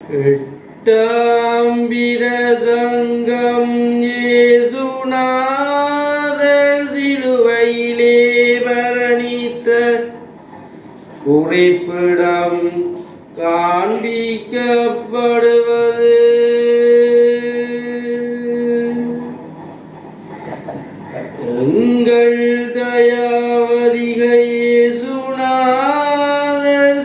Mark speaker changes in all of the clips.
Speaker 1: எட்டாம் பிரசங்கம் இயேசுநாதர் சிலுவையிலே மரணித்த குறிப்பிடம் காண்பிக்கப்படுவது. எங்கள் தயாவதிக இயேசுநாதர்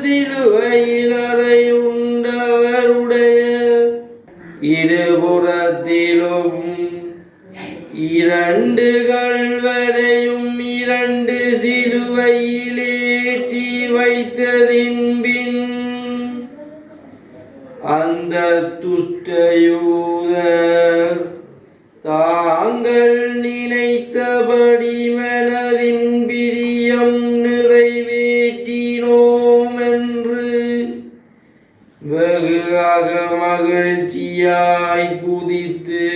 Speaker 1: சிலுவையில் அறையுண்டவருடைய இருபுறத்திலும் இரண்டு கல்வரையும் இரண்டு சிலுவையிலேற்றி வைத்ததின் பின் அந்த துஷ்டயூதர் தாங்கள் நினைத்தபடி மனதின் பிரியம் நிறைவேற்றினோம் என்று வெகு மகிழ்ச்சியாய் குதித்து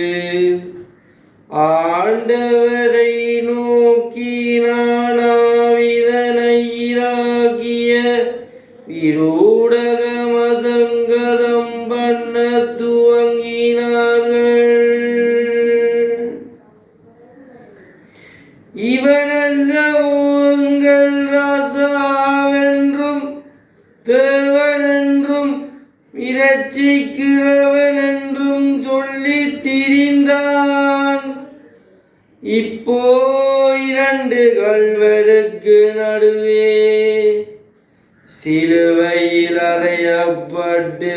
Speaker 1: ஆண்டவரை நோக்கி நானாவிதனை இராகிய விரூடகம் அசங்கதம் பண்ண துவங்கினார்கள். இவனல்லவோ எங்கள் ராசாவென்றும் தேவனென்றும் இரட்சிக்கிறவன் என்றும் சொல்லி திரிந்தான். இப்போ இரண்டு கல்வருக்கு நடுவே சிலுவையில் அறையப்பட்டு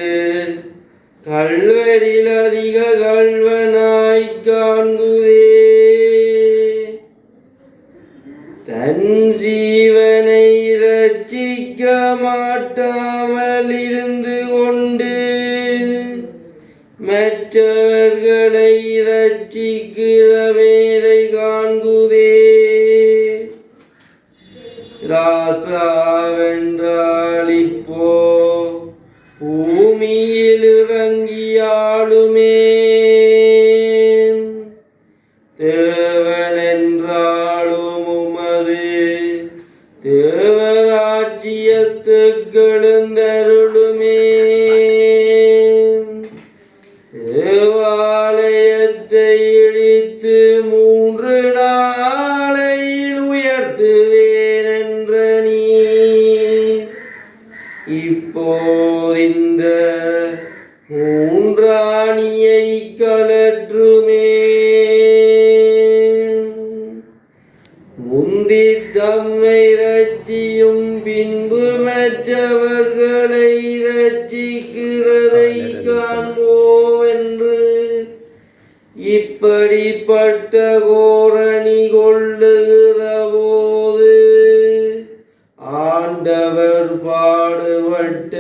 Speaker 1: கல்வரில் அதிக கல்வனாய் காண்குதே. தன் ஜீவனை இரட்சிக்க மாட்டாமல் இருந்து கொண்டு மற்றவர்களை இரட்சிக்கிற மேலை காண்குதே. ராசாவென்றால் இப்போ பூமியில் இறங்கியாளுமே. தேவனென்றாலும் உமது தேவராட்சியத்துக்கு எழுந்தருளுமே. தேவாலயத்தை இடித்து 3 நாளையில் உயர்த்துவேன் என்ற நீ இப்போதிந்த 3 ஆணியை கலற்றுமே. முந்தி தம்மை இரட்சியும் பின்பு மற்றவர்களை இரட்சிக்கிறதை காண்போம் என்று இப்படிப்பட்ட கோரணி கொள்ளுகிற போது ஆண்டவர் பாடுபட்ட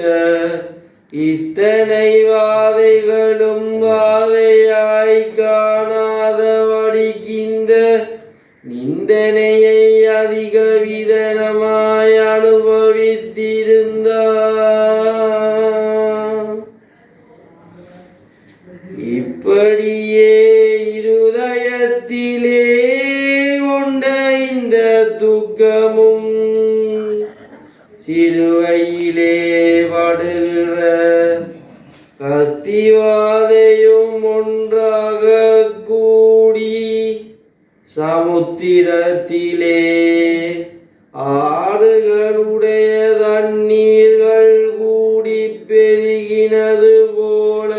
Speaker 1: இத்தனை வாதைகளும் வாதையாய் காணாதபடிக்கின்ற நிந்தனையை அதிக விதனமாய் அனுபவித்திருந்தார். இப்படியே இருதயத்திலே கொண்ட இந்த துக்கமும் சிலுவையிலே படுகிற கஸ்திவாதையும் ஒன்றாக கூடி சமுத்திரத்திலே ஆறுகளுடைய தண்ணீர்கள் கூடி பெருகினது போல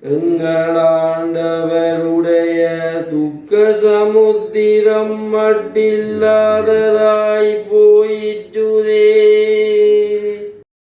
Speaker 1: எங்கள் ஆண்டவருடைய துக்க சமுத்திரம் மட்டில்லாததாய்